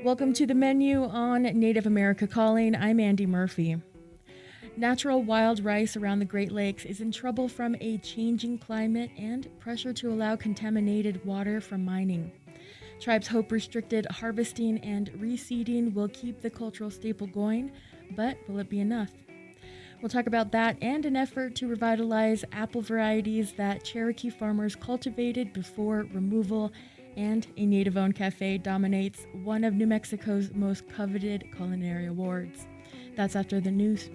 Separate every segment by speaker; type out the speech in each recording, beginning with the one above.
Speaker 1: Welcome to the menu on Native America Calling. I'm Andy Murphy. Natural wild rice around the Great Lakes is in trouble from a changing climate and pressure to allow contaminated water from mining. Tribes hope restricted harvesting and reseeding will keep the cultural staple going, but will it be enough? We'll talk about that and an effort to revitalize apple varieties that Cherokee farmers cultivated before removal, and a native-owned cafe dominates one of New Mexico's most coveted culinary awards. That's after the news.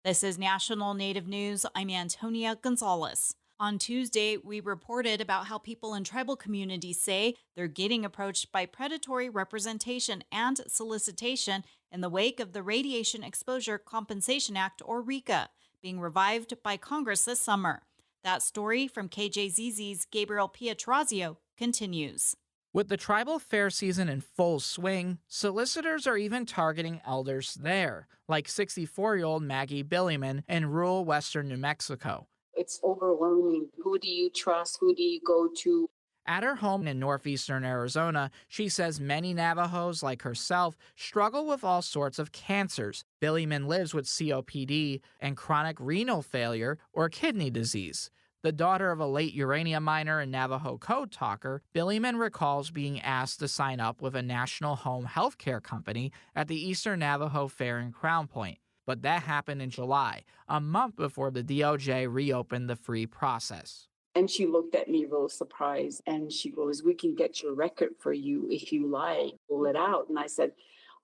Speaker 2: This is National Native News. I'm Antonia Gonzalez. On Tuesday, we reported about how people in tribal communities say they're getting approached by predatory representation and solicitation in the wake of the Radiation Exposure Compensation Act, or RECA, being revived by Congress this summer. That story from KJZZ's Gabriel Pietrazio continues.
Speaker 3: With the tribal fair season in full swing, solicitors are even targeting elders there, like 64-year-old Maggie Billyman in rural western New Mexico.
Speaker 4: It's overwhelming. Who do you trust? Who do you go to?
Speaker 3: At her home in northeastern Arizona, she says many Navajos, like herself, struggle with all sorts of cancers. Billyman lives with COPD and chronic renal failure or kidney disease. The daughter of a late uranium miner and Navajo code talker, Billyman recalls being asked to sign up with a national home health care company at the Eastern Navajo Fair in Crown Point. But that happened in July, a month before the DOJ reopened the free process.
Speaker 4: And she looked at me real surprised, and she goes, "We can get your record for you if you like, pull it out." And I said,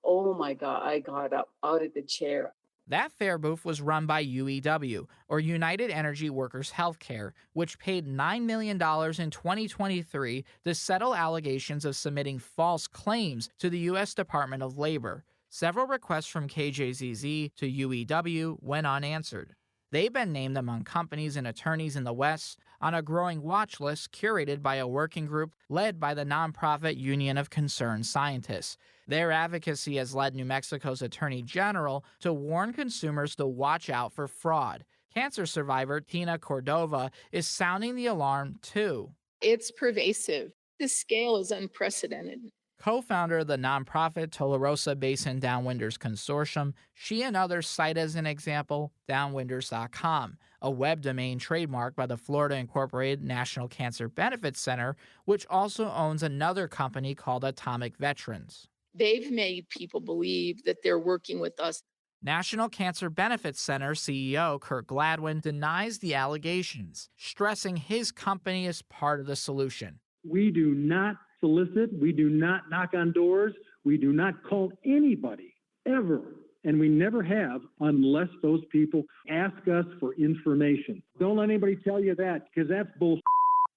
Speaker 4: "Oh my God," I got up out of the chair.
Speaker 3: That fair booth was run by UEW, or United Energy Workers Healthcare, which paid $9 million in 2023 to settle allegations of submitting false claims to the U.S. Department of Labor. Several requests from KJZZ to UEW went unanswered. They've been named among companies and attorneys in the West on a growing watch list curated by a working group led by the nonprofit Union of Concerned Scientists. Their advocacy has led New Mexico's Attorney General to warn consumers to watch out for fraud. Cancer survivor Tina Cordova is sounding the alarm, too.
Speaker 5: It's pervasive. The scale is unprecedented.
Speaker 3: Co-founder of the nonprofit Tularosa Basin Downwinders Consortium, she and others cite as an example downwinders.com, a web domain trademarked by the Florida Incorporated National Cancer Benefits Center, which also owns another company called Atomic Veterans.
Speaker 5: They've made people believe that they're working with us.
Speaker 3: National Cancer Benefits Center CEO Kurt Gladwin denies the allegations, stressing his company is part of the solution.
Speaker 6: We do not solicit, we do not knock on doors, we do not call anybody, ever, and we never have unless those people ask us for information. Don't let anybody tell you that, because that's bullshit.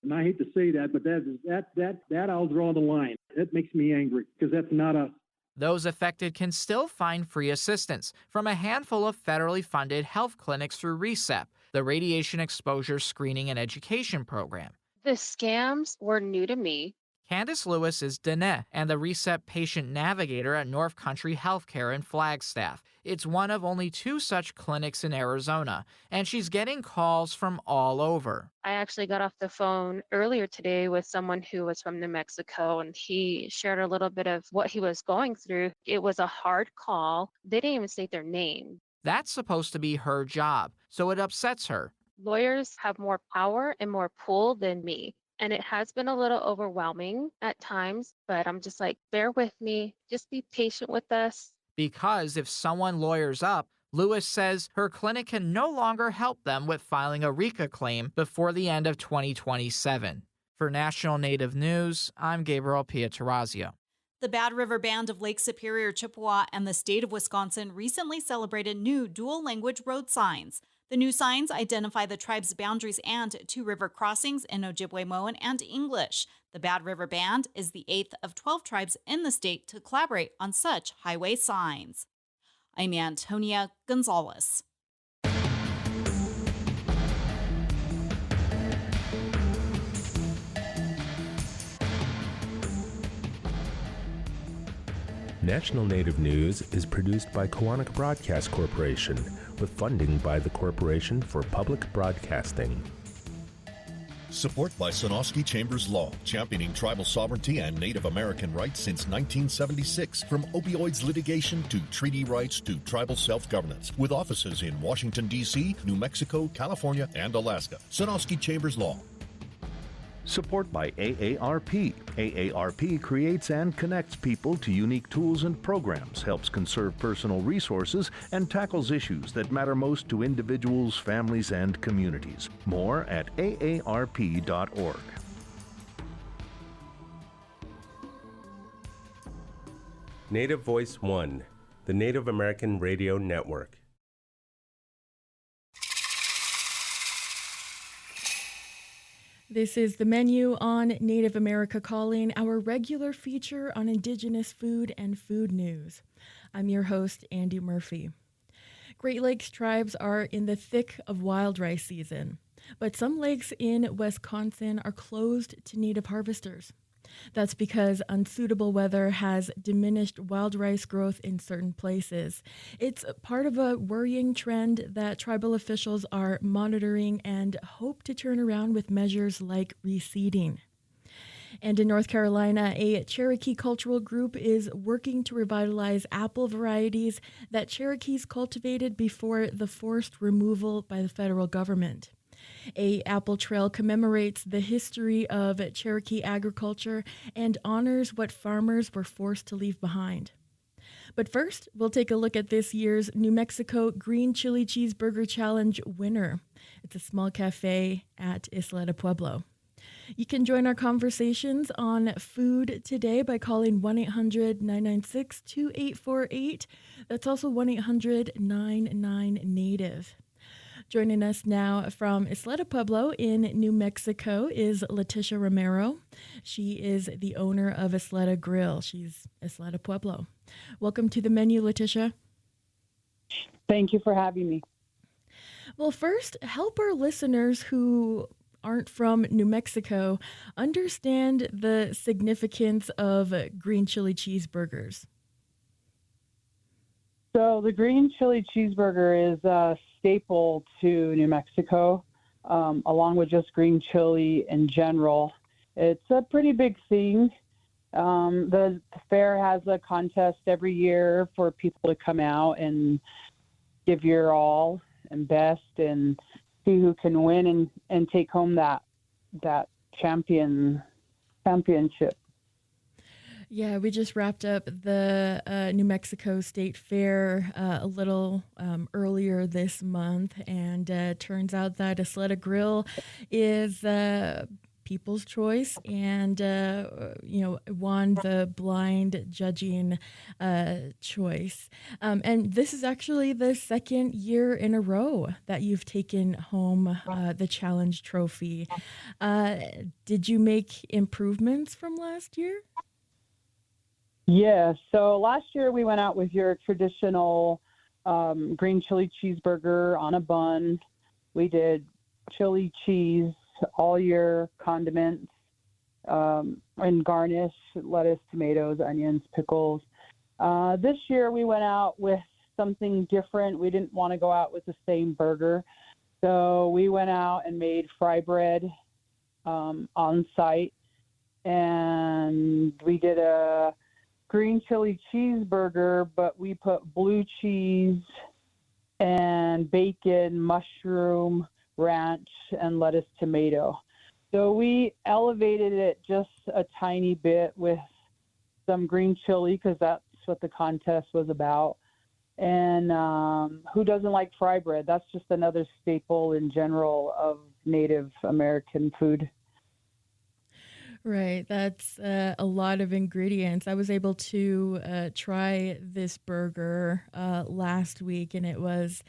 Speaker 6: And I hate to say that, but that I'll draw the line. That makes me angry, because that's not us.
Speaker 3: Those affected can still find free assistance from a handful of federally funded health clinics through RECEP, the Radiation Exposure Screening and Education Program.
Speaker 7: The scams were new to me.
Speaker 3: Candace Lewis is Dene and the RECEP patient navigator at North Country Healthcare in Flagstaff. It's one of only 2 such clinics in Arizona, and she's getting calls from all over.
Speaker 7: I actually got off the phone earlier today with someone who was from New Mexico, and he shared a little bit of what he was going through. It was a hard call. They didn't even state their name.
Speaker 3: That's supposed to be her job, so it upsets her.
Speaker 7: Lawyers have more power and more pull than me. And it has been a little overwhelming at times, but I'm just like, bear with me. Just be patient with us.
Speaker 3: Because if someone lawyers up, Lewis says her clinic can no longer help them with filing a RECA claim before the end of 2027. For National Native News, I'm Gabriel Pietrazio.
Speaker 2: The Bad River Band of Lake Superior, Chippewa, and the state of Wisconsin recently celebrated new dual-language road signs. The new signs identify the tribe's boundaries and 2 river crossings in Ojibwe-Moan and English. The Bad River Band is the 8th of 12 tribes in the state to collaborate on such highway signs. I'm Antonia Gonzalez.
Speaker 8: National Native News is produced by Koahnic Broadcast Corporation with funding by the Corporation for Public Broadcasting.
Speaker 9: Support by Sonosky Chambers Law, championing tribal sovereignty and Native American rights since 1976. From opioids litigation to treaty rights to tribal self-governance. With offices in Washington, D.C., New Mexico, California, and Alaska. Sonosky Chambers Law.
Speaker 10: Support by AARP. AARP creates and connects people to unique tools and programs, helps conserve personal resources, and tackles issues that matter most to individuals, families, and communities. More at aarp.org.
Speaker 8: Native Voice One, the Native American Radio Network.
Speaker 1: This is the menu on Native America Calling, our regular feature on Indigenous food and food news. I'm your host, Andy Murphy. Great Lakes tribes are in the thick of wild rice season, but some lakes in Wisconsin are closed to native harvesters. That's because unsuitable weather has diminished wild rice growth in certain places. It's part of a worrying trend that tribal officials are monitoring and hope to turn around with measures like reseeding. And in North Carolina, a Cherokee cultural group is working to revitalize apple varieties that Cherokees cultivated before the forced removal by the federal government. A apple trail commemorates the history of Cherokee agriculture and honors what farmers were forced to leave behind. But first, we'll take a look at this year's New Mexico Green Chili Cheeseburger Challenge winner. It's a small cafe at Isla de Pueblo. You can join our conversations on food today by calling 1-800-996-2848. That's also 1-800-99-NATIVE. Joining us now from Isla de Pueblo in New Mexico is Leticia Romero. She is the owner of Isleta Grill. She's Isla de Pueblo. Welcome to the menu, Leticia.
Speaker 11: Thank you for having me.
Speaker 1: Well, first, help our listeners who aren't from New Mexico understand the significance of green chili cheeseburgers.
Speaker 11: So the green chili cheeseburger is a staple to New Mexico, along with just green chili in general. It's a pretty big thing. The fair has a contest every year for people to come out and give your all and best and see who can win and take home that championship.
Speaker 1: Yeah, we just wrapped up the New Mexico State Fair a little earlier this month, and turns out that Isleta Grill is people's choice and, won the blind judging choice. And this is actually the second year in a row that you've taken home the challenge trophy. Did you make improvements from last year?
Speaker 11: Yeah, so last year we went out with your traditional green chili cheeseburger on a bun. We did chili cheese, all your condiments, and garnish, lettuce, tomatoes, onions, pickles. This year we went out with something different. We didn't want to go out with the same burger. So we went out and made fry bread on site. And we did a green chili cheeseburger, but we put blue cheese and bacon, mushroom, ranch, and lettuce, tomato. So we elevated it just a tiny bit with some green chili because that's what the contest was about. And who doesn't like fry bread? That's just another staple in general of Native American food.
Speaker 1: Right, that's a lot of ingredients. I was able to try this burger last week, and it was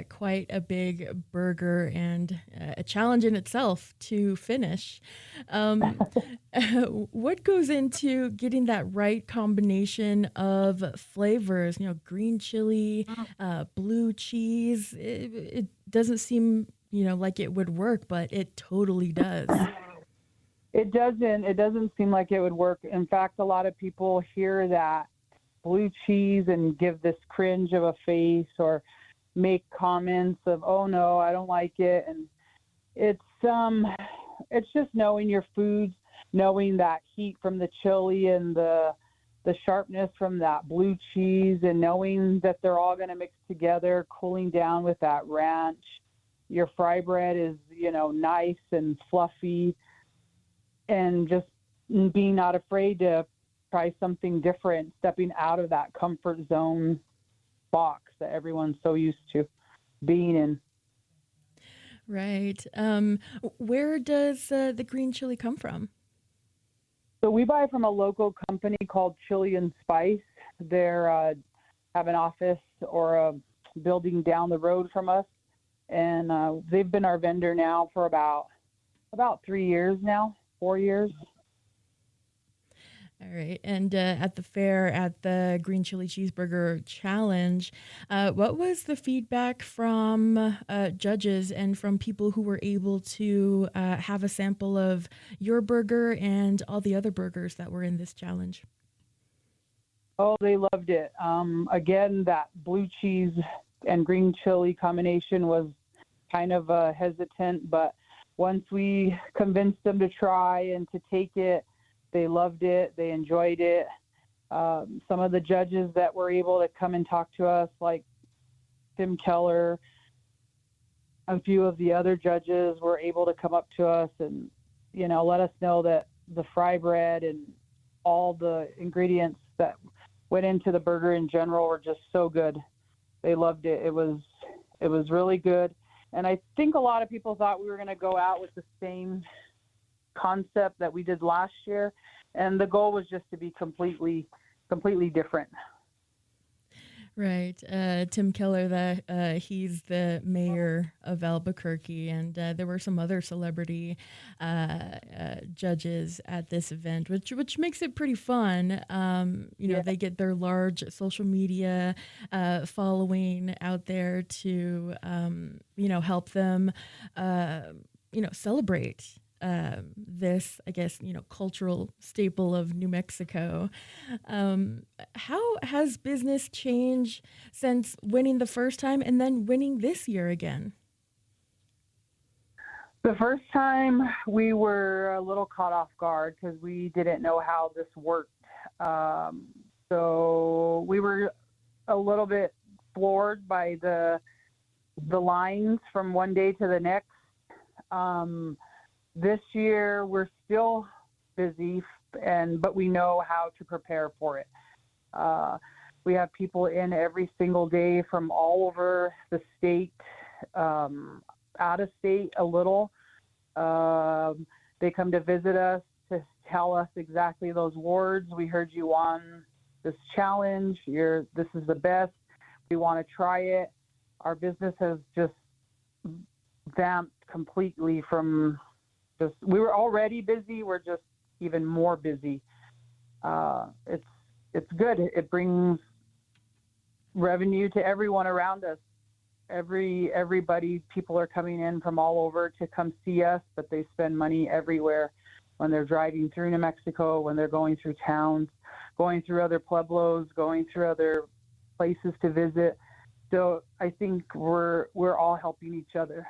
Speaker 1: quite a big burger and a challenge in itself to finish. What goes into getting that right combination of flavors? Green chili, blue cheese. It doesn't seem, like it would work, but it totally does.
Speaker 11: It doesn't seem like it would work. In fact, a lot of people hear that blue cheese and give this cringe of a face or make comments of, oh no, I don't like it. And it's just knowing your foods, knowing that heat from the chili and the sharpness from that blue cheese, and knowing that they're all going to mix together, cooling down with that ranch. Your fry bread is, nice and fluffy, and just being not afraid to try something different, stepping out of that comfort zone box that everyone's so used to being in.
Speaker 1: Right. Where does the green chili come from?
Speaker 11: So we buy from a local company called Chili and Spice. They're have an office or a building down the road from us, and they've been our vendor now for about 3 years now, 4 years.
Speaker 1: All right. And at the fair, at the Green Chili Cheeseburger Challenge, what was the feedback from judges and from people who were able to have a sample of your burger and all the other burgers that were in this challenge?
Speaker 11: Oh, they loved it. Again, that blue cheese and green chili combination was kind of hesitant, but once we convinced them to try and to take it, they loved it. They enjoyed it. Some of the judges that were able to come and talk to us, like Tim Keller, a few of the other judges were able to come up to us and, let us know that the fry bread and all the ingredients that went into the burger in general were just so good. They loved it. It was really good. And I think a lot of people thought we were going to go out with the same concept that we did last year, and the goal was just to be completely different.
Speaker 1: Right. Tim Keller, he's the mayor of Albuquerque, and there were some other celebrity judges at this event, which makes it pretty fun. They get their large social media following out there to, help them, celebrate this, I guess, cultural staple of New Mexico. How has business changed since winning the first time and then winning this year again?
Speaker 11: The first time we were a little caught off guard because we didn't know how this worked. So we were a little bit floored by the lines from one day to the next. This year, we're still busy, but we know how to prepare for it. We have people in every single day from all over the state, out of state a little. They come to visit us to tell us exactly those words. We heard you on this challenge. This is the best. We want to try it. Our business has just vamped completely from we were already busy. We're just even more busy. It's good. It brings revenue to everyone around us. Everybody, people are coming in from all over to come see us, but they spend money everywhere when they're driving through New Mexico, when they're going through towns, going through other pueblos, going through other places to visit. So I think we're all helping each other.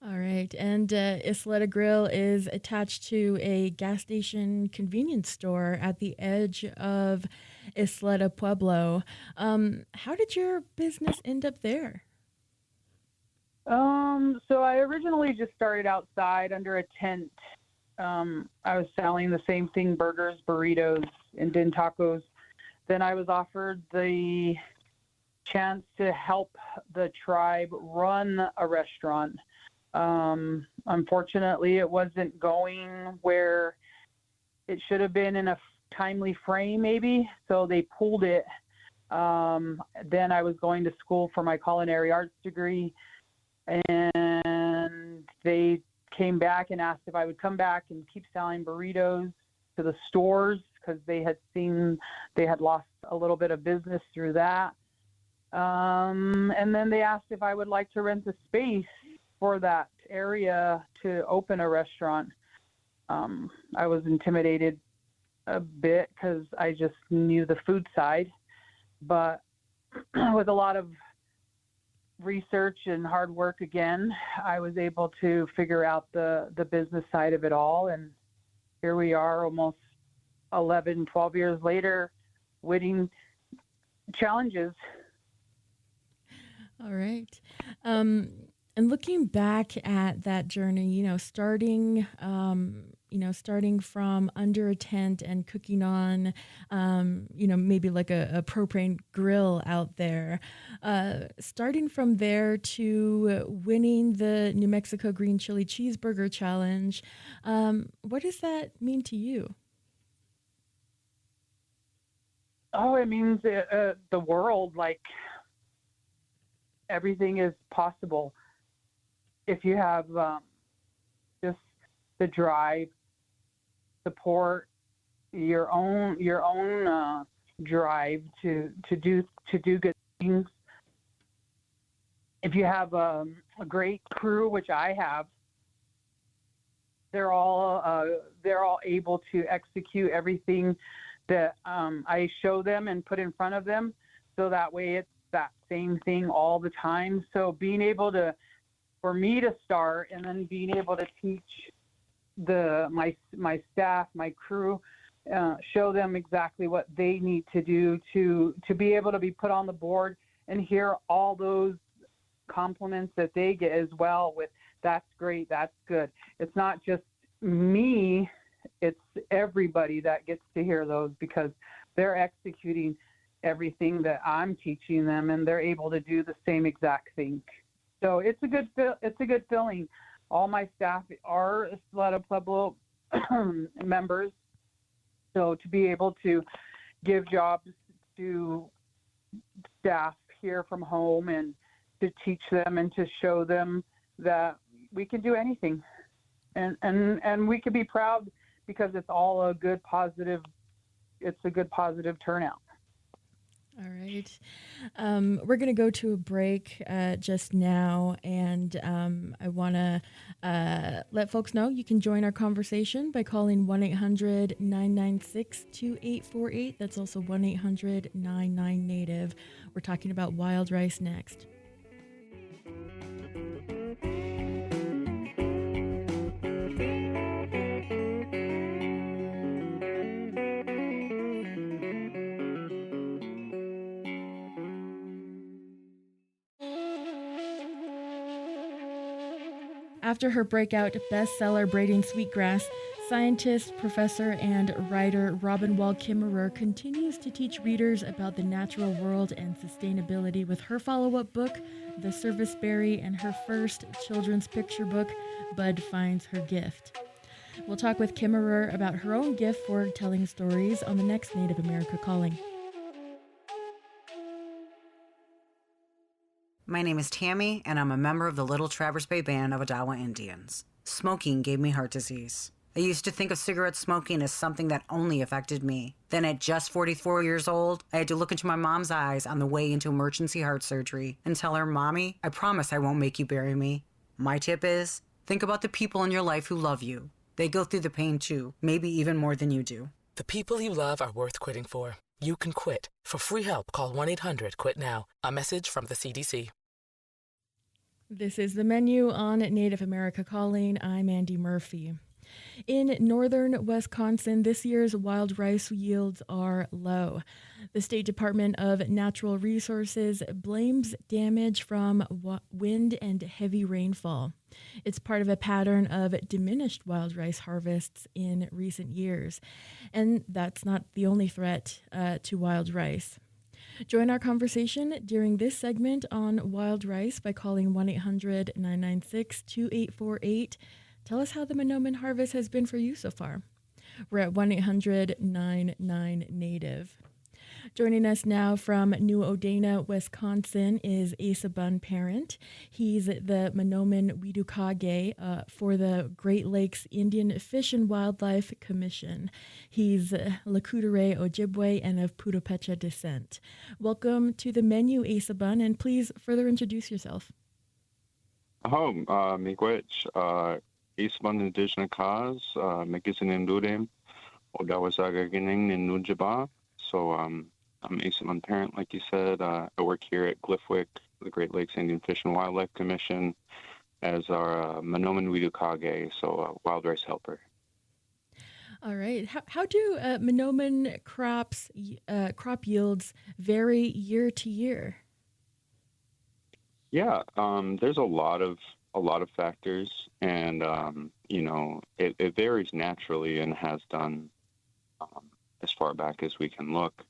Speaker 1: All right. And Isleta Grill is attached to a gas station convenience store at the edge of Isleta Pueblo. How did your business end up there?
Speaker 11: So I originally just started outside under a tent. I was selling the same thing, burgers, burritos, and din tacos. Then I was offered the chance to help the tribe run a restaurant. Unfortunately, it wasn't going where it should have been in a timely frame, maybe. So they pulled it. Then I was going to school for my culinary arts degree, and they came back and asked if I would come back and keep selling burritos to the stores because they had seen they had lost a little bit of business through that. And then they asked if I would like to rent the space for that area to open a restaurant. I was intimidated a bit because I just knew the food side. But with a lot of research and hard work again, I was able to figure out the business side of it all. And here we are almost 11, 12 years later, winning challenges.
Speaker 1: All right. And looking back at that journey, starting from under a tent and cooking on, maybe like a propane grill out there, starting from there to winning the New Mexico Green Chili Cheeseburger Challenge, what does that mean to you?
Speaker 11: Oh, it means the world, like everything is possible if you have just the drive, support, your own drive to do good things. If you have a great crew, which I have, they're all able to execute everything that I show them and put in front of them, so that way it's that same thing all the time. So being able to, for me to start and then being able to teach my staff, my crew, show them exactly what they need to do to be able to be put on the board and hear all those compliments that they get as well with, that's great, that's good. It's not just me, it's everybody that gets to hear those because they're executing everything that I'm teaching them and they're able to do the same exact thing. So it's a good feeling. All my staff are Salado Pueblo members. So to be able to give jobs to staff here from home and to teach them and to show them that we can do anything. And we can be proud because it's all a good positive turnout.
Speaker 1: All right. We're going to go to a break just now, and I want to let folks know you can join our conversation by calling 1-800-996-2848. That's also 1-800-99-NATIVE. We're talking about wild rice next. After her breakout bestseller Braiding Sweetgrass, scientist, professor, and writer Robin Wall Kimmerer continues to teach readers about the natural world and sustainability with her follow-up book, The Serviceberry, and her first children's picture book, Bud Finds Her Gift. We'll talk with Kimmerer about her own gift for telling stories on the next Native America Calling.
Speaker 12: My name is Tammy, and I'm a member of the Little Traverse Bay Band of Odawa Indians. Smoking gave me heart disease. I used to think of cigarette smoking as something that only affected me. Then at just 44 years old, I had to look into my mom's eyes on the way into emergency heart surgery and tell her, "Mommy, I promise I won't make you bury me." My tip is, think about the people in your life who love you. They go through the pain too, maybe even more than you do.
Speaker 13: The people you love are worth quitting for. You can quit. For free help, call 1-800-QUIT-NOW. A message from the CDC.
Speaker 1: This is the menu on Native America Calling. I'm Andy Murphy. In northern Wisconsin, this year's wild rice yields are low. The State Department of Natural Resources blames damage from wind and heavy rainfall. It's part of a pattern of diminished wild rice harvests in recent years. And that's not the only threat to wild rice. Join our conversation during this segment on wild rice by calling 1-800-996-2848. Tell us how the Monoman harvest has been for you so far. We're at 1-800-99-NATIVE. Joining us now from New Odena, Wisconsin is Asa Bunn Parent. He's the Monoman Widukage for the Great Lakes Indian Fish and Wildlife Commission. He's Lakudere Ojibwe and of Putupecha descent. Welcome to the menu, Asa Bunn, and please further introduce yourself.
Speaker 14: Miigwech, Asa Bunn Indigenous Cause, Mekisin Ndudem, Odawazagagining in Nujaba. So I'm a salmon parent, like you said. I work here at Gliffwick, the Great Lakes Indian Fish and Wildlife Commission, as our Manoman Widukage, so a wild rice helper.
Speaker 1: All right. How do Monoman crop yields vary year to year?
Speaker 14: Yeah, there's a lot of factors, and it varies naturally and has done as far back as we can look.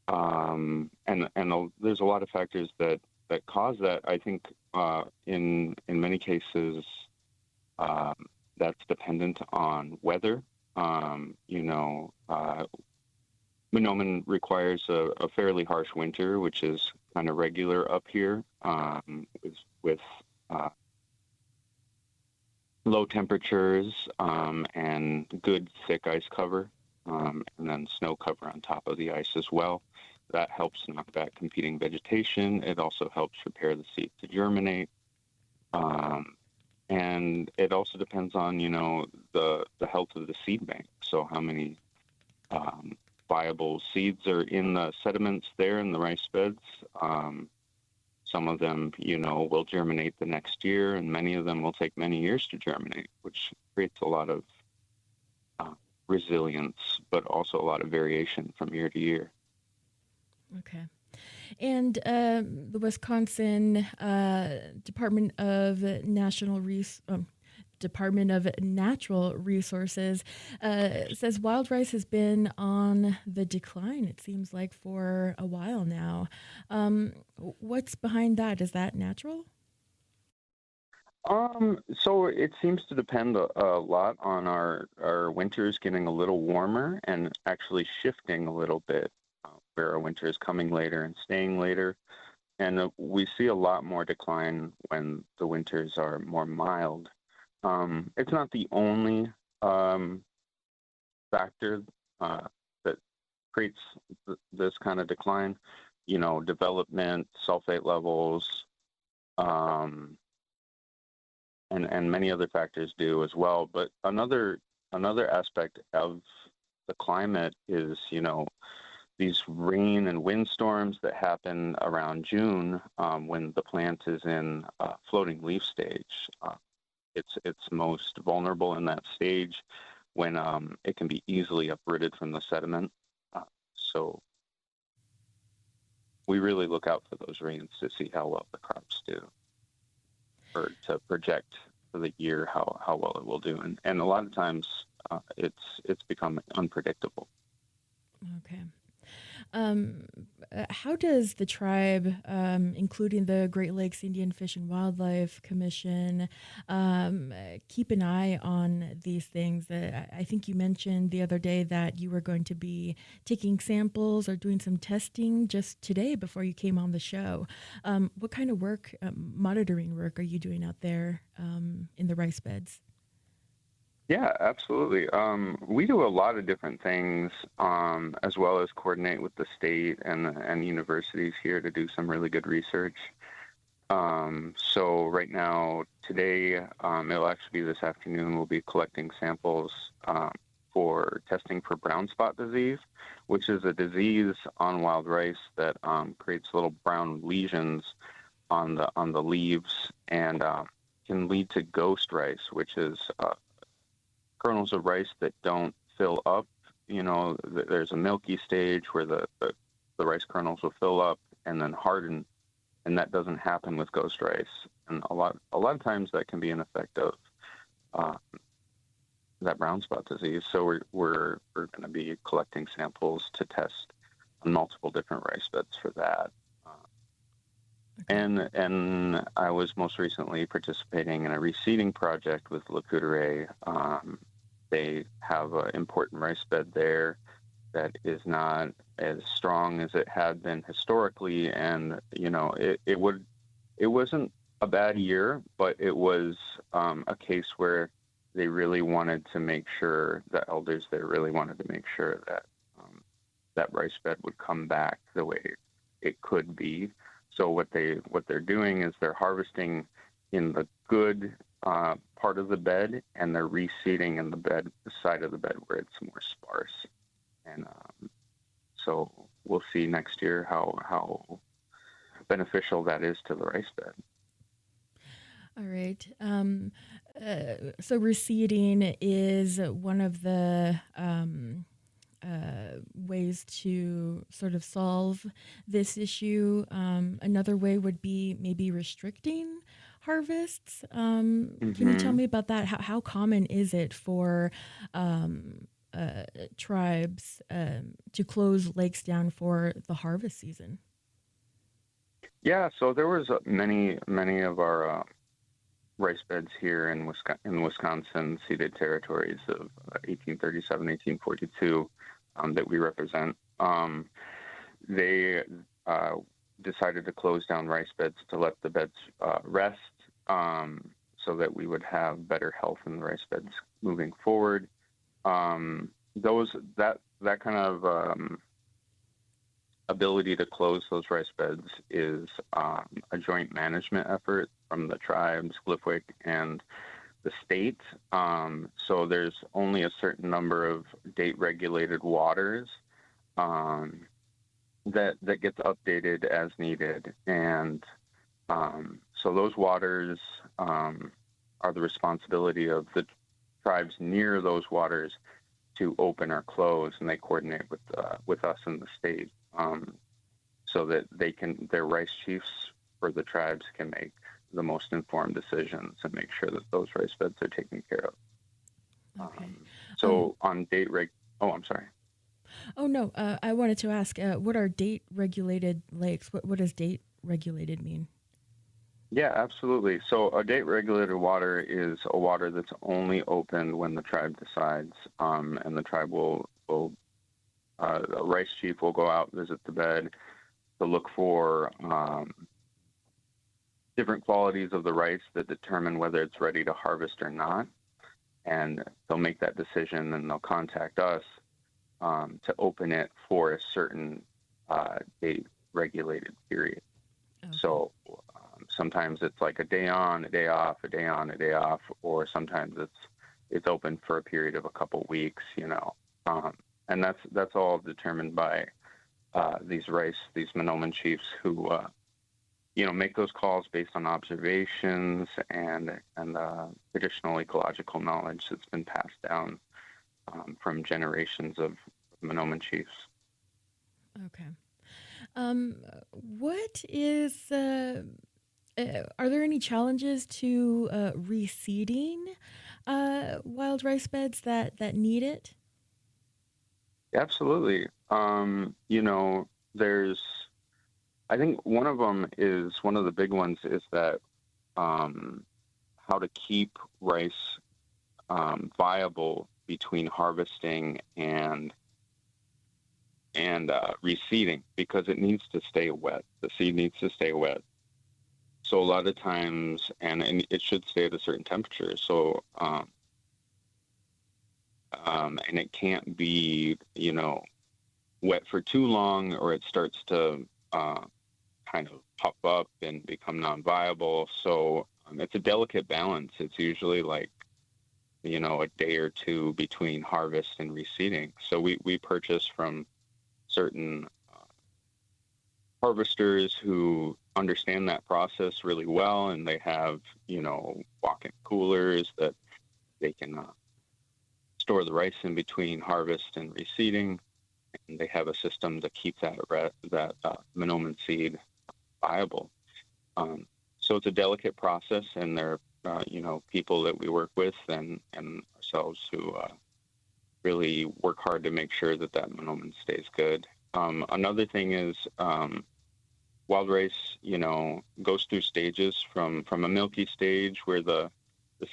Speaker 14: There's a lot of factors that cause that. I think in many cases that's dependent on weather. Monoman requires a fairly harsh winter, which is kind of regular up here, with low temperatures and good thick ice cover, and then snow cover on top of the ice as well. That helps knock back competing vegetation. It also helps prepare the seed to germinate. And it also depends on, the health of the seed bank. So how many viable seeds are in the sediments there in the rice beds. Some of them, will germinate the next year, and many of them will take many years to germinate, which creates a lot of resilience, but also a lot of variation from year to year.
Speaker 1: Okay. And the Wisconsin Department of Natural Resources says wild rice has been on the decline, it seems like, for a while now. What's behind that? Is that natural?
Speaker 14: So it seems to depend a lot on our winters getting a little warmer and actually shifting a little bit, where our winter is coming later and staying later. And we see a lot more decline when the winters are more mild. It's not the only factor that creates this kind of decline. Development, sulfate levels, and many other factors do as well. But another aspect of the climate is, these rain and windstorms that happen around June, when the plant is in floating leaf stage. It's most vulnerable in that stage when it can be easily uprooted from the sediment. So we really look out for those rains to see how well the crops do, or to project for the year how well it will do. And a lot of times it's become unpredictable.
Speaker 1: Okay. How does the tribe, including the Great Lakes Indian Fish and Wildlife Commission, keep an eye on these things? I think you mentioned the other day that you were going to be taking samples or doing some testing just today before you came on the show. What kind of work, monitoring work, are you doing out there in the rice beds?
Speaker 14: Yeah, absolutely. We do a lot of different things, as well as coordinate with the state and universities here to do some really good research. So right now, today, it'll actually be this afternoon, we'll be collecting samples for testing for brown spot disease, which is a disease on wild rice that creates little brown lesions on the leaves and can lead to ghost rice, which is kernels of rice that don't fill up. There's a milky stage where the rice kernels will fill up and then harden, and that doesn't happen with ghost rice. And a lot of times that can be an effect of that brown spot disease. So we're going to be collecting samples to test on multiple different rice beds for that. And I was most recently participating in a reseeding project with Le Coudray. They have an important rice bed there that is not as strong as it had been historically, and it wasn't a bad year, but it was a case where they really wanted to make sure, the elders there really wanted to make sure that that rice bed would come back the way it could be. So what they're doing is they're harvesting in the good part of the bed, and they're reseeding in the side of the bed where it's more sparse. And so we'll see next year how beneficial that is to the rice bed.
Speaker 1: All right. So reseeding is one of the ways to sort of solve this issue. Another way would be maybe restricting harvests. Can you tell me about that? How common is it for tribes to close lakes down for the harvest season?
Speaker 14: Yeah, so there was many of our rice beds here in Wisconsin, ceded territories of 1837, 1842 that we represent. They decided to close down rice beds to let the beds rest, so that we would have better health in the rice beds moving forward. That kind of ability to close those rice beds is a joint management effort from the tribes, Glifwick, and the state. So there's only a certain number of date-regulated waters that gets updated as needed, and so those waters are the responsibility of the tribes near those waters to open or close, and they coordinate with us in the state, so that their rice chiefs for the tribes can make the most informed decisions and make sure that those rice beds are taken care of.
Speaker 1: Okay.
Speaker 14: On date I'm sorry.
Speaker 1: Oh no, I wanted to ask, what are date-regulated lakes? What does date-regulated mean?
Speaker 14: Yeah, absolutely. So a date-regulated water is a water that's only opened when the tribe decides, and the tribe a rice chief will go out, visit the bed to look for different qualities of the rice that determine whether it's ready to harvest or not. And they'll make that decision, and they'll contact us to open it for a certain date-regulated period. Okay. So sometimes it's like a day on, a day off, a day on, a day off, or sometimes it's open for a period of a couple weeks, and that's all determined by these Monoman chiefs who make those calls based on observations and traditional ecological knowledge that's been passed down from generations of Monoman chiefs.
Speaker 1: Okay. What is are there any challenges to reseeding wild rice beds that need it?
Speaker 14: Absolutely. I think one of the big ones is that how to keep rice viable between harvesting and reseeding, because it needs to stay wet. The seed needs to stay wet. So a lot of times, and it should stay at a certain temperature. So, and it can't be, wet for too long, or it starts to kind of puff up and become non-viable. So it's a delicate balance. It's usually like, a day or two between harvest and reseeding. So we purchase from certain harvesters who understand that process really well, and they have, walk-in coolers that they can store the rice in between harvest and reseeding, and they have a system to keep that Monoman seed viable. So it's a delicate process, and they're people that we work with and ourselves who really work hard to make sure that Monoman stays good. Another thing is wild rice, goes through stages from a milky stage where the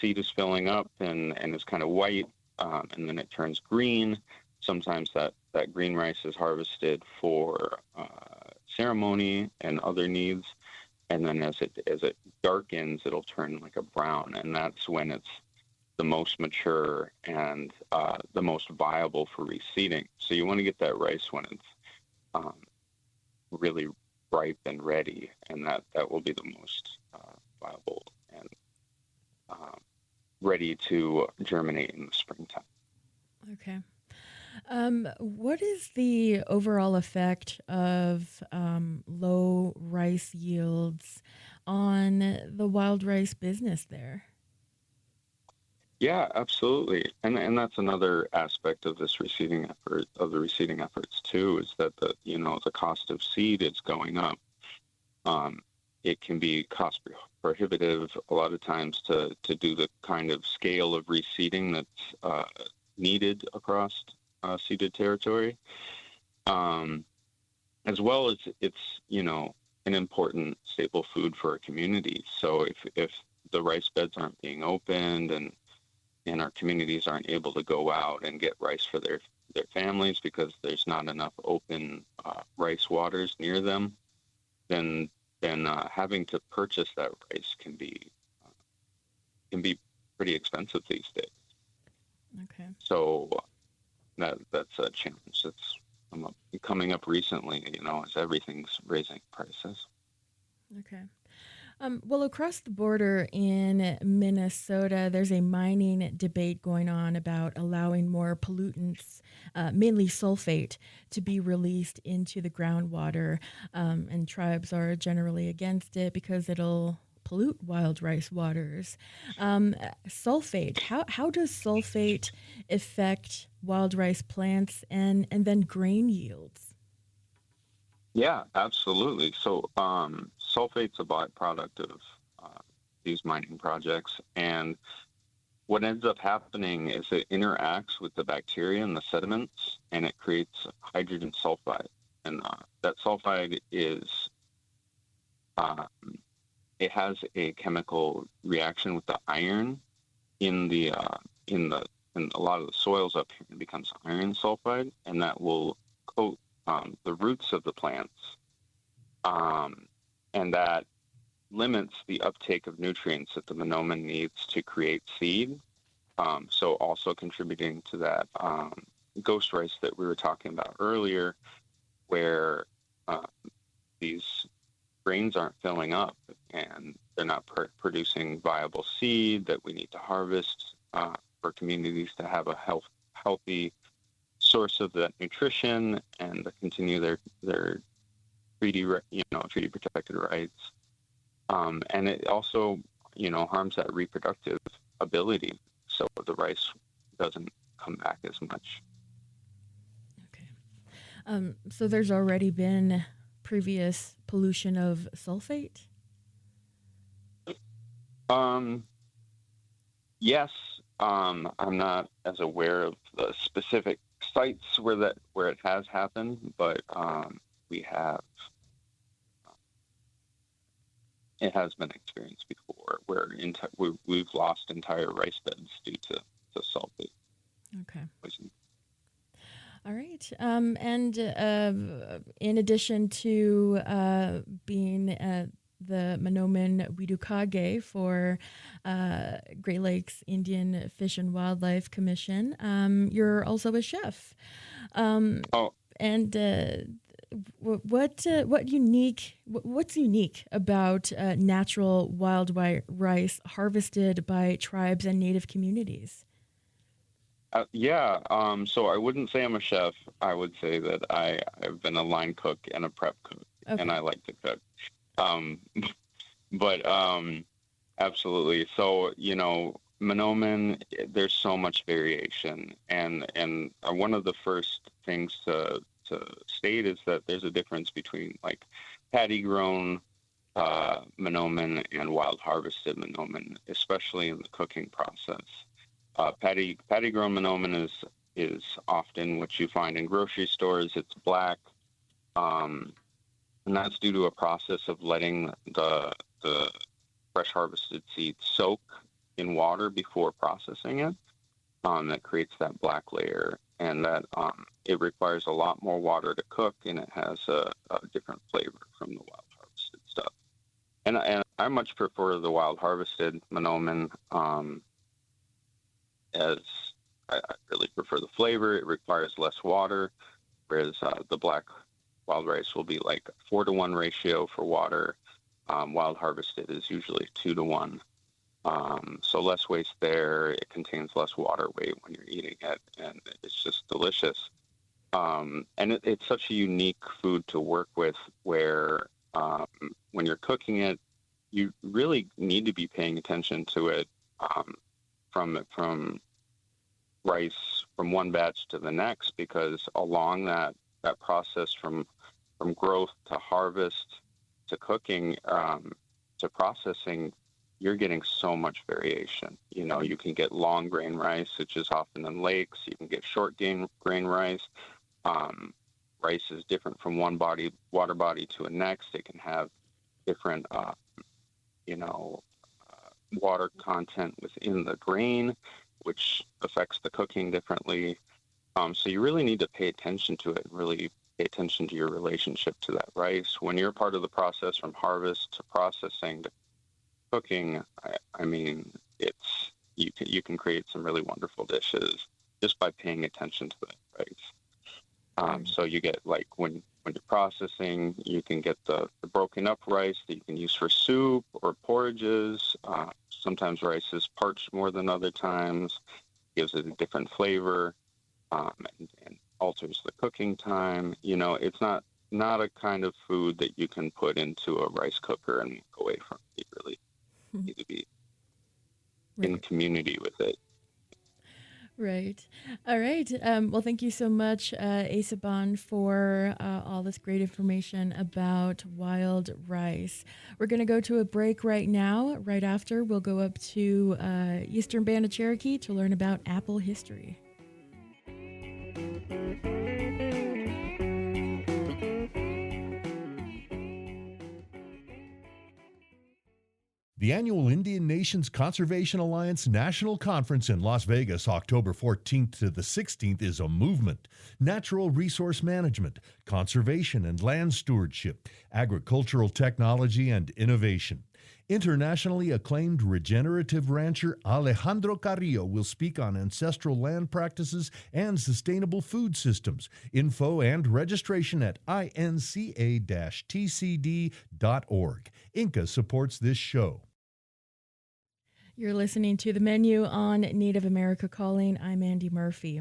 Speaker 14: seed is filling up and is kind of white, and then it turns green. Sometimes that green rice is harvested for ceremony and other needs, and then as it darkens, it'll turn like a brown, and that's when it's the most mature and the most viable for reseeding. So you want to get that rice when it's really ripe and ready, and that will be the most viable and ready to germinate in the springtime.
Speaker 1: Okay. What is the overall effect of low rice yields on the wild rice business there?
Speaker 14: Yeah, absolutely. And that's another aspect of this reseeding effort, of the reseeding efforts too, is that the cost of seed is going up. It can be cost prohibitive a lot of times to do the kind of scale of reseeding that's needed across seeded territory, as well as it's an important staple food for a community. So if the rice beds aren't being opened and our communities aren't able to go out and get rice for their families because there's not enough open rice waters near them, then having to purchase that rice can be pretty expensive these days.
Speaker 1: Okay.
Speaker 14: So that's a challenge that's coming up recently, as everything's raising prices.
Speaker 1: Okay. Well, across the border in Minnesota, there's a mining debate going on about allowing more pollutants, mainly sulfate, to be released into the groundwater. And tribes are generally against it because it'll pollute wild rice waters. Sulfate, how does sulfate affect wild rice plants and then grain yields?
Speaker 14: Yeah, absolutely. So sulfate's a byproduct of these mining projects, and what ends up happening is it interacts with the bacteria in the sediments, and it creates hydrogen sulfide. And that sulfide is it has a chemical reaction with the iron in a lot of the soils up here. It becomes iron sulfide, and that will coat the roots of the plants, and that limits the uptake of nutrients that the monomen needs to create seed. So also contributing to that ghost rice that we were talking about earlier, where these grains aren't filling up and they're not producing viable seed that we need to harvest for communities to have a healthy source of that nutrition and to continue their treaty protected rights. And it also, harms that reproductive ability, so the rice doesn't come back as much.
Speaker 1: Okay. So there's already been previous pollution of sulfate?
Speaker 14: Yes. I'm not as aware of the specific sites where it has happened, but it has been experienced before where we've lost entire rice beds due to sulfate.
Speaker 1: Okay.
Speaker 14: Poison.
Speaker 1: All right. And in addition to being the Monoman Widukage for Great Lakes Indian Fish and Wildlife Commission, you're also a chef. And what's unique about natural wild rice harvested by tribes and native communities?
Speaker 14: So I wouldn't say I'm a chef. I would say that I've been a line cook and a prep cook, and I like to cook. But absolutely. So, Monoman, there's so much variation. And one of the first things to state is that there's a difference between like paddy grown Monoman and wild harvested Monoman, especially in the cooking process. Paddy grown Monoman is often what you find in grocery stores. It's black, and that's due to a process of letting the fresh harvested seed soak in water before processing it. That creates that black layer, and that it requires a lot more water to cook, and it has a different flavor from the wild harvested stuff. And I much prefer the wild harvested Monoman. As I really prefer the flavor. It requires less water, whereas the black wild rice will be like a 4-to-1 ratio for water. Wild harvested is usually 2-to-1. So less waste there. It contains less water weight when you're eating it, and it's just delicious. And it's such a unique food to work with where when you're cooking it, you really need to be paying attention to it from rice from one batch to the next, because along that process from growth to harvest to cooking to processing, you're getting so much variation. You can get long grain rice, which is often in lakes. You can get short grain rice. Rice is different from one water body to the next. It can have different, water content within the grain, which affects the cooking differently. So you really need to pay attention to it and really pay attention to your relationship to that rice. When you're part of the process from harvest to processing to cooking, I mean, you can create some really wonderful dishes just by paying attention to that rice. So you get, like, when you're processing, you can get the broken up rice that you can use for soup or porridges. Sometimes rice is parched more than other times, gives it a different flavor, and alters the cooking time. It's not a kind of food that you can put into a rice cooker and walk away from. You really need to be in community with it.
Speaker 1: Right. All right. Well, thank you so much, Asaban, for all this great information about wild rice. We're going to go to a break right now. Right after, we'll go up to Eastern Band of Cherokee to learn about apple history.
Speaker 15: The annual Indian Nations Conservation Alliance National Conference in Las Vegas, October 14th to the 16th, is a movement. Natural resource management, conservation and land stewardship, agricultural technology and innovation. Internationally acclaimed regenerative rancher Alejandro Carrillo will speak on ancestral land practices and sustainable food systems. Info and registration at inca-tcd.org. Inca supports this show.
Speaker 1: You're listening to The Menu on Native America Calling. I'm Andy Murphy.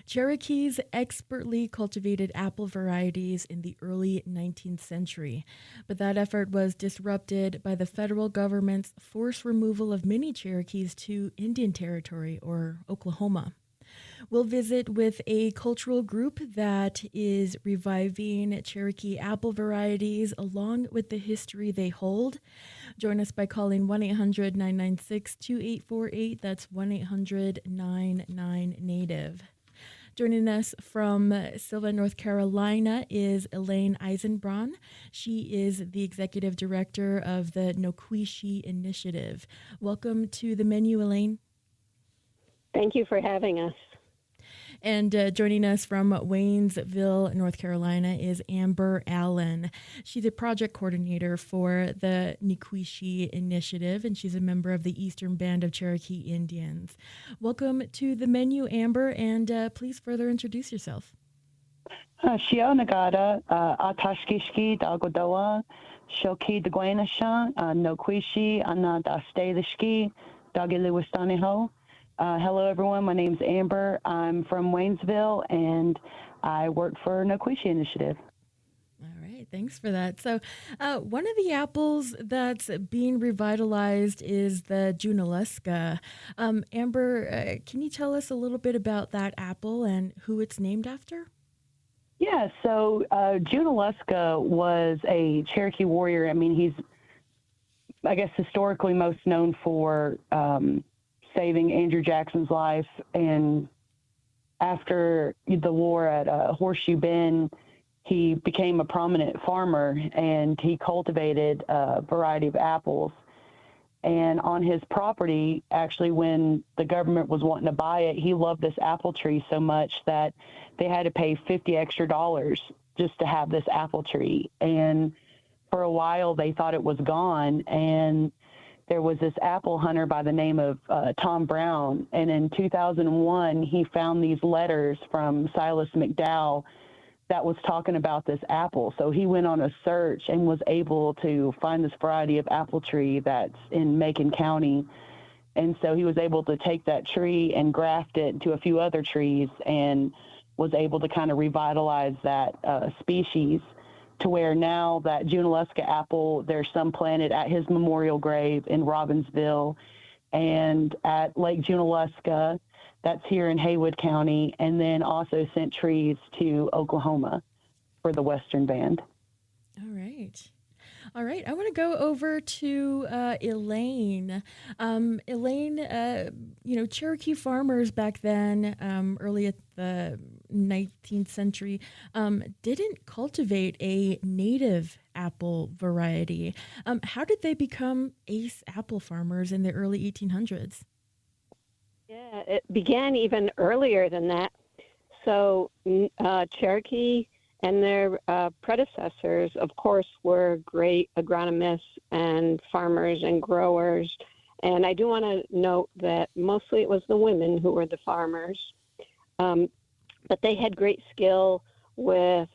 Speaker 1: Cherokees expertly cultivated apple varieties in the early 19th century, but that effort was disrupted by the federal government's forced removal of many Cherokees to Indian Territory, or Oklahoma. We'll visit with a cultural group that is reviving Cherokee apple varieties along with the history they hold. Join us by calling 1-800-996-2848. That's 1-800-99-NATIVE. Joining us from Sylva, North Carolina is Elaine Eisenbraun. She is the executive director of the Noquishi Initiative. Welcome to The Menu, Elaine.
Speaker 16: Thank you for having us.
Speaker 1: And joining us from Waynesville, North Carolina is Amber Allen. She's a project coordinator for the Noquishi Initiative, and she's a member of the Eastern Band of Cherokee Indians. Welcome to The Menu, Amber, and please further introduce yourself.
Speaker 11: Shio Nagata, Atashkishki, Dagodoa, Shoki Degwanasha, Noquishi, Anna Dastedishki, Dagiliwistaniho. Hello, everyone. My name's Amber. I'm from Waynesville, and I work for Noquishi Initiative.
Speaker 1: All right. Thanks for that. So one of the apples that's being revitalized is the Junaluska. Amber, can you tell us a little bit about that apple and who it's named after?
Speaker 11: Yeah, so Junaluska was a Cherokee warrior. I mean, he's, I guess, historically most known for saving Andrew Jackson's life. And after the war at Horseshoe Bend, he became a prominent farmer, and he cultivated a variety of apples. And on his property, actually, when the government was wanting to buy it, he loved this apple tree so much that they had to pay $50 extra just to have this apple tree. And for a while, they thought it was gone. And there was this apple hunter by the name of Tom Brown. And in 2001, he found these letters from Silas McDowell that was talking about this apple. So he went on a search and was able to find this variety of apple tree that's in Macon County. And so he was able to take that tree and graft it to a few other trees and was able to kind of revitalize that species to where now that Junaluska apple, there's some planted at his memorial grave in Robbinsville and at Lake Junaluska, that's here in Haywood County, and then also sent trees to Oklahoma for the Western Band.
Speaker 1: All right. All right, I want to go over to Elaine. Elaine, Cherokee farmers back then, early at the 19th century, didn't cultivate a native apple variety. How did they become ace apple farmers in the early 1800s?
Speaker 16: Yeah, it began even earlier than that. So Cherokee and their predecessors, of course, were great agronomists and farmers and growers. And I do want to note that mostly it was the women who were the farmers. But they had great skill with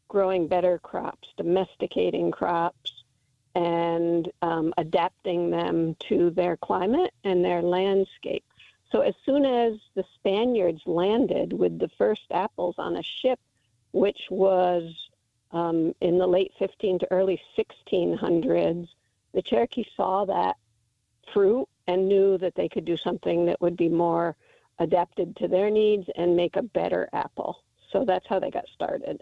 Speaker 16: growing better crops, domesticating crops, and adapting them to their climate and their landscape. So as soon as the Spaniards landed with the first apples on a ship, which was in the late 15 to early 1600s, the Cherokee saw that fruit and knew that they could do something that would be more adapted to their needs and make a better apple. So that's how they got started.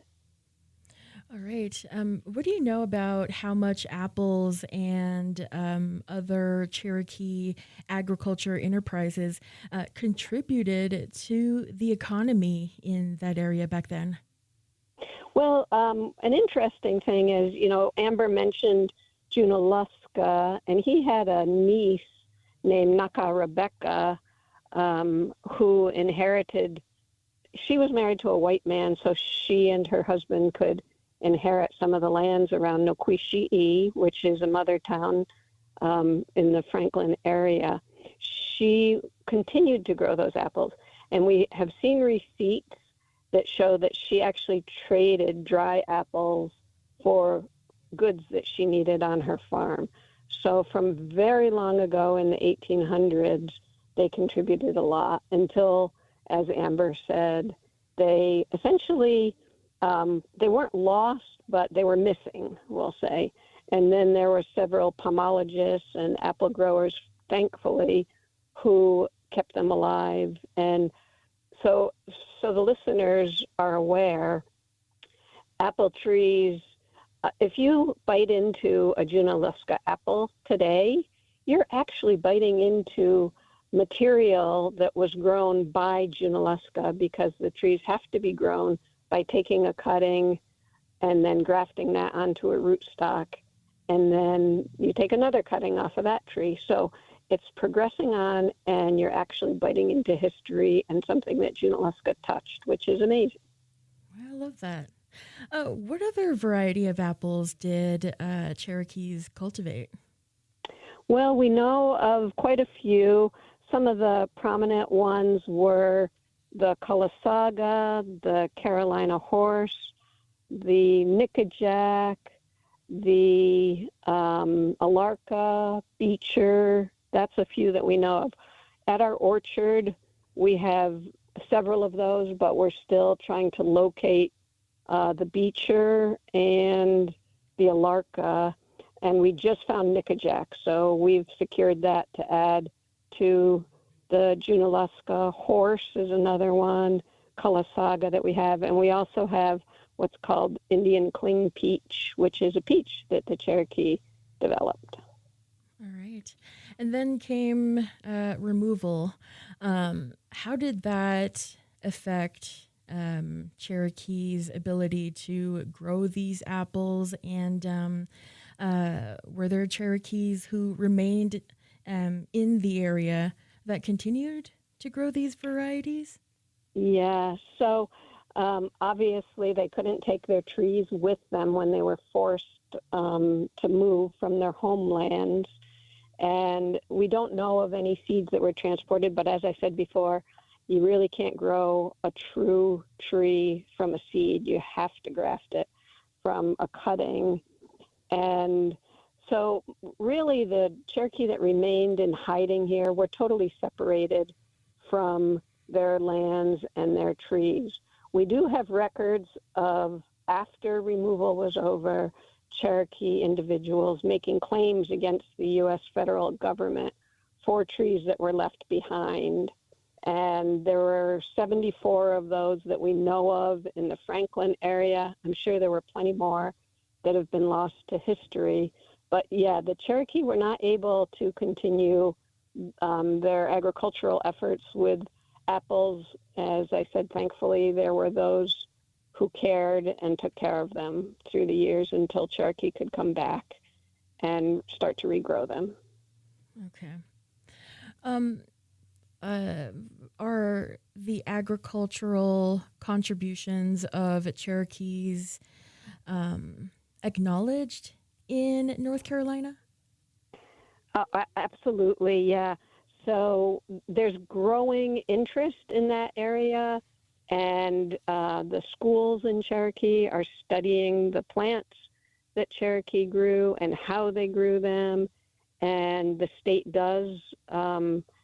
Speaker 1: All right. What do you know about how much apples and other Cherokee agriculture enterprises contributed to the economy in that area back then?
Speaker 16: Well, an interesting thing is, Amber mentioned Junaluska, and he had a niece named Naka Rebecca who inherited. She was married to a white man, so she and her husband could inherit some of the lands around Noquishii, which is a mother town in the Franklin area. She continued to grow those apples, and we have seen receipts that show that she actually traded dry apples for goods that she needed on her farm. So from very long ago in the 1800s, they contributed a lot until, as Amber said, they essentially, they weren't lost, but they were missing, we'll say. And then there were several pomologists and apple growers, thankfully, who kept them alive. And so the listeners are aware, apple trees, if you bite into a Junaluska apple today, you're actually biting into material that was grown by Junaluska, because the trees have to be grown by taking a cutting and then grafting that onto a rootstock. And then you take another cutting off of that tree. So it's progressing on, and you're actually biting into history and something that Junaluska touched, which is amazing.
Speaker 1: I love that. What other variety of apples did Cherokees cultivate?
Speaker 16: Well, we know of quite a few. Some of the prominent ones were the Colasaga, the Carolina horse, the Nickajack, the Alarka, Beecher. That's a few that we know of. At our orchard, we have several of those, but we're still trying to locate the Beecher and the Alarka, and we just found Nickajack, so we've secured that to add to the Junaluska. Horse is another one, Colasaga that we have, and we also have what's called Indian cling peach, which is a peach that the Cherokee developed.
Speaker 1: All right. And then came removal. How did that affect Cherokee's ability to grow these apples? And were there Cherokees who remained in the area that continued to grow these varieties?
Speaker 16: Yeah, so obviously they couldn't take their trees with them when they were forced to move from their homelands. And we don't know of any seeds that were transported, but as I said before, You really can't grow a true tree from a seed. You have to graft it from a cutting. And so really the Cherokee that remained in hiding here were totally separated from their lands and their trees. We do have records of, after removal was over, Cherokee individuals making claims against the U.S. federal government for trees that were left behind. And there were 74 of those that we know of in the Franklin area. I'm sure there were plenty more that have been lost to history. But yeah, the Cherokee were not able to continue their agricultural efforts with apples. As I said, thankfully, there were those who cared and took care of them through the years until Cherokee could come back and start to regrow them.
Speaker 1: Okay. Are the agricultural contributions of Cherokees acknowledged in North Carolina?
Speaker 16: Absolutely, yeah. So there's growing interest in that area, and the schools in Cherokee are studying the plants that Cherokee grew and how they grew them, and the state does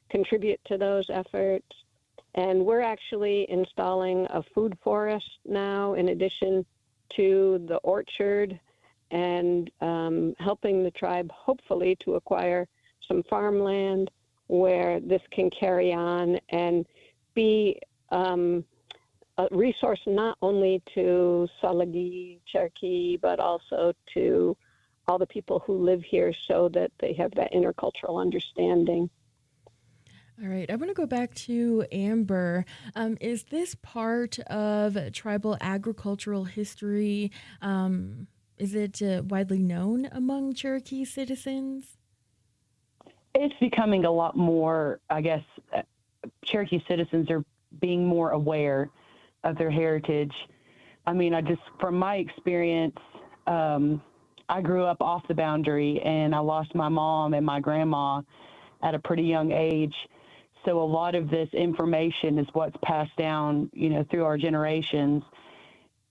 Speaker 16: contribute to those efforts. And we're actually installing a food forest now in addition to the orchard, and helping the tribe hopefully to acquire some farmland where this can carry on and be a resource not only to Salagi Cherokee, but also to all the people who live here so that they have that intercultural understanding.
Speaker 1: All right, I want to go back to Amber. Is this part of tribal agricultural history? Is it widely known among Cherokee citizens?
Speaker 11: It's becoming a lot more, I guess, Cherokee citizens are being more aware of their heritage. I mean, from my experience, I grew up off the boundary and I lost my mom and my grandma at a pretty young age. So a lot of this information is what's passed down, through our generations.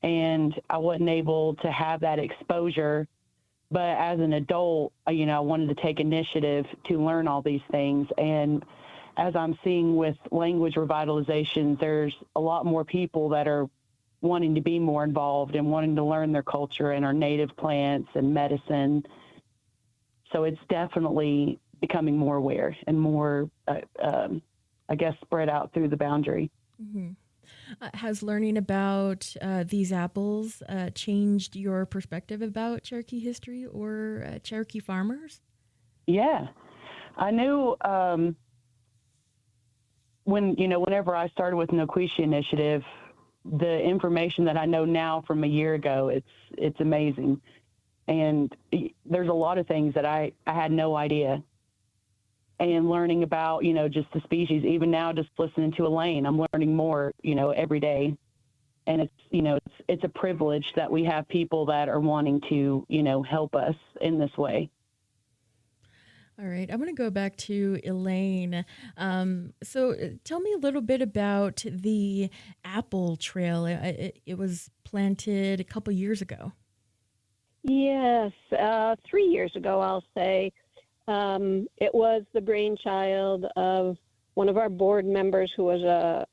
Speaker 11: And I wasn't able to have that exposure. But as an adult, I wanted to take initiative to learn all these things. And as I'm seeing with language revitalization, there's a lot more people that are wanting to be more involved and wanting to learn their culture and our native plants and medicine. So it's definitely becoming more aware and more, spread out through the boundary.
Speaker 1: Mm-hmm. Has learning about these apples changed your perspective about Cherokee history or Cherokee farmers?
Speaker 11: Yeah. I knew whenever I started with Noquisha Initiative, the information that I know now from a year ago, it's amazing. And there's a lot of things that I had no idea. And learning about, just the species, even now, just listening to Elaine, I'm learning more, every day. And it's a privilege that we have people that are wanting to, help us in this way.
Speaker 1: All right. I want to go back to Elaine. So tell me a little bit about the apple trail. It was planted a couple years ago.
Speaker 16: Yes, 3 years ago, I'll say. It was the brainchild of one of our board members who was a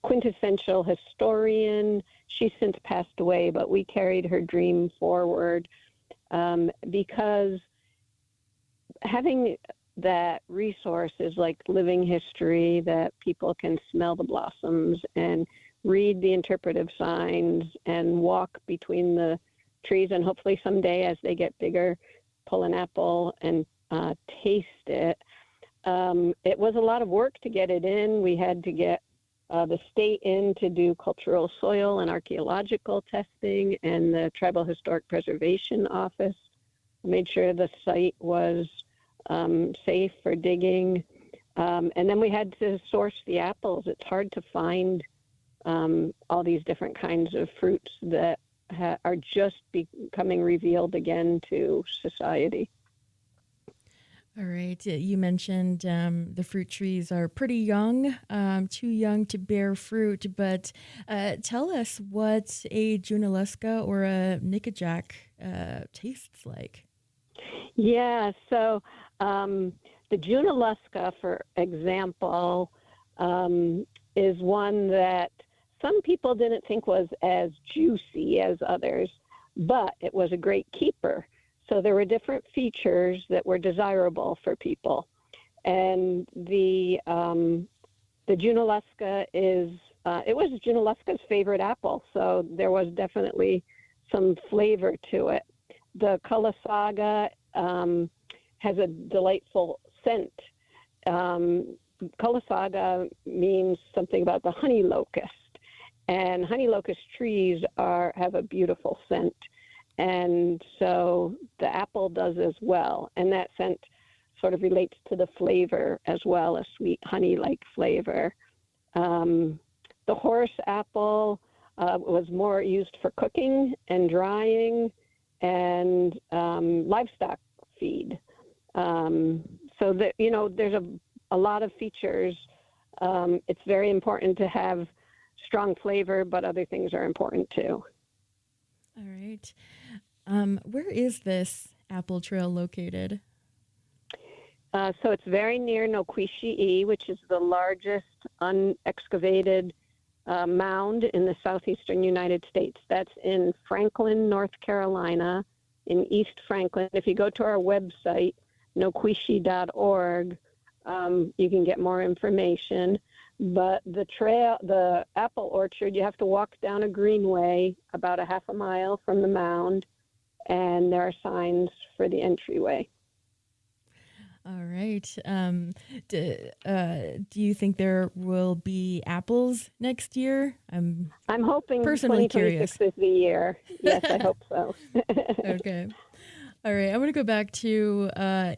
Speaker 16: quintessential historian. She's since passed away, but we carried her dream forward because having that resource is like living history, that people can smell the blossoms and read the interpretive signs and walk between the trees, and hopefully someday as they get bigger, pull an apple and taste it. It was a lot of work to get it in. We had to get the state in to do cultural soil and archaeological testing, and the Tribal Historic Preservation Office made sure the site was safe for digging. And then we had to source the apples. It's hard to find all these different kinds of fruits that are just becoming revealed again to society.
Speaker 1: All right. You mentioned the fruit trees are pretty young, too young to bear fruit. But tell us what a Junaluska or a Nickajack tastes like.
Speaker 16: Yeah, so the Junaluska, for example, is one that some people didn't think was as juicy as others, but it was a great keeper. So there were different features that were desirable for people. And the Junaluska it was Junaluska's favorite apple, so there was definitely some flavor to it. The Calasaga has a delightful scent. Calasaga means something about the honey locust, and honey locust trees have a beautiful scent, and so the apple does as well, and that scent sort of relates to the flavor as well, a sweet honey-like flavor. The horse apple was more used for cooking and drying and livestock feed. So that, there's a lot of features. It's very important to have strong flavor, but other things are important too.
Speaker 1: All right. Where is this apple trail located?
Speaker 16: So it's very near Noquishii, which is the largest unexcavated mound in the southeastern United States. That's in Franklin, North Carolina, in East Franklin. If you go to our website, noquishi.org, you can get more information. But the apple orchard, you have to walk down a greenway about a half a mile from the mound, and there are signs for the entryway.
Speaker 1: All right. Do you think there will be apples next year? I'm
Speaker 16: hoping
Speaker 1: personally
Speaker 16: 2026
Speaker 1: curious.
Speaker 16: is the year. Yes, I hope so.
Speaker 1: Okay. All right. I want to go back to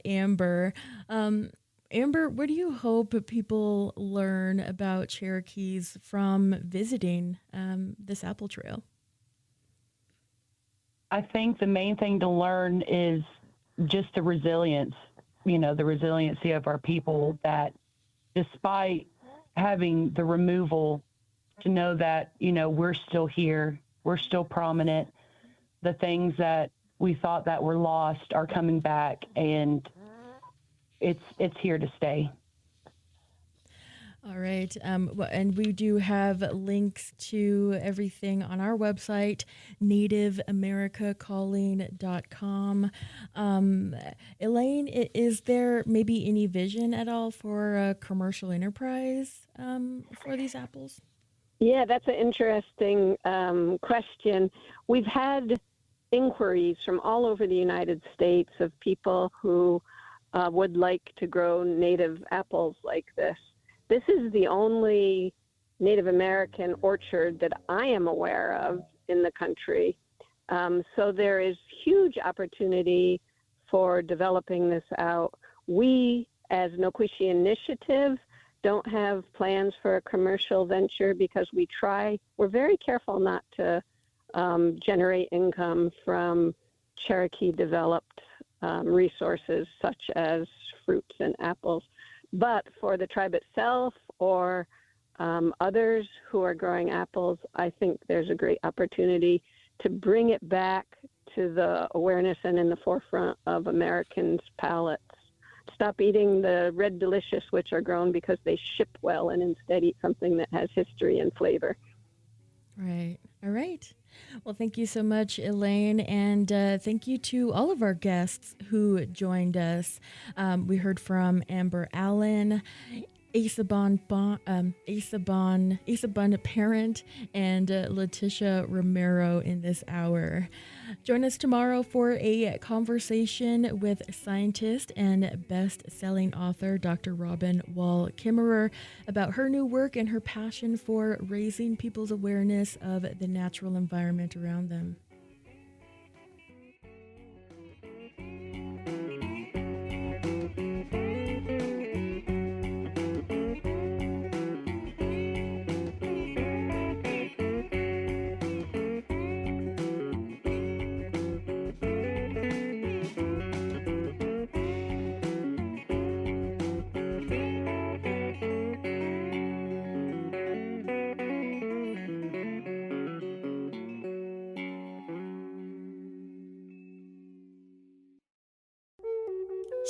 Speaker 1: Amber. Amber, what do you hope people learn about Cherokees from visiting this apple trail?
Speaker 11: I think the main thing to learn is just the resilience, the resiliency of our people, that despite having the removal, to know that, we're still here, we're still prominent. The things that we thought that were lost are coming back, and it's here to stay.
Speaker 1: All right. And we do have links to everything on our website, nativeamericacalling.com. Elaine, is there maybe any vision at all for a commercial enterprise for these apples?
Speaker 16: Yeah, that's an interesting question. We've had inquiries from all over the United States of people who would like to grow native apples like this. This is the only Native American orchard that I am aware of in the country. So there is huge opportunity for developing this out. We, as Noquishi Initiative, don't have plans for a commercial venture because we're very careful not to generate income from Cherokee developed resources such as fruits and apples. But for the tribe itself or others who are growing apples, I think there's a great opportunity to bring it back to the awareness and in the forefront of Americans' palates. Stop eating the red delicious, which are grown because they ship well, and instead eat something that has history and flavor.
Speaker 1: Right. All right. Well, thank you so much, Elaine, and thank you to all of our guests who joined us. We heard from Amber Allen, Asa Bond Parent, and Letitia Romero in this hour. Join us tomorrow for a conversation with scientist and best-selling author Dr. Robin Wall Kimmerer about her new work and her passion for raising people's awareness of the natural environment around them.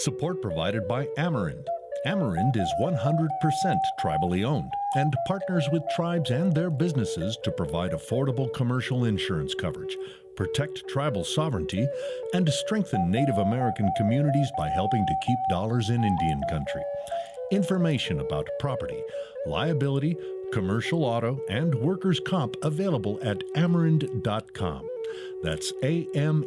Speaker 15: Support provided by Amerind. Amerind is 100% tribally owned and partners with tribes and their businesses to provide affordable commercial insurance coverage, protect tribal sovereignty, and strengthen Native American communities by helping to keep dollars in Indian country. Information about property, liability, commercial auto, and workers' comp available at amerind.com. That's AMERIND.com.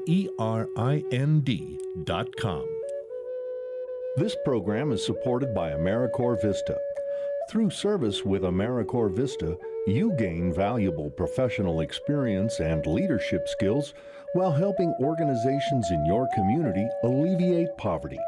Speaker 15: This program is supported by AmeriCorps Vista. Through service with AmeriCorps Vista, you gain valuable professional experience and leadership skills while helping organizations in your community alleviate poverty.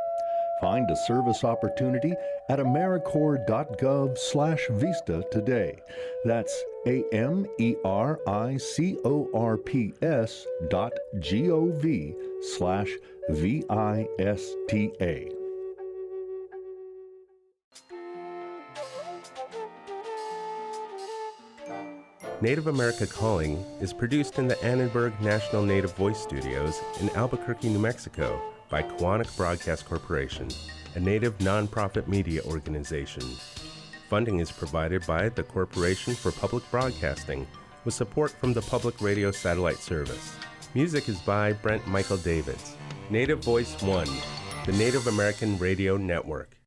Speaker 15: Find a service opportunity at AmeriCorps.gov/Vista today. That's AmeriCorps.gov/VISTA.
Speaker 8: Native America Calling is produced in the Annenberg National Native Voice Studios in Albuquerque, New Mexico by Quantic Broadcast Corporation, a Native nonprofit media organization. Funding is provided by the Corporation for Public Broadcasting with support from the Public Radio Satellite Service. Music is by Brent Michael Davids. Native Voice One, the Native American Radio Network.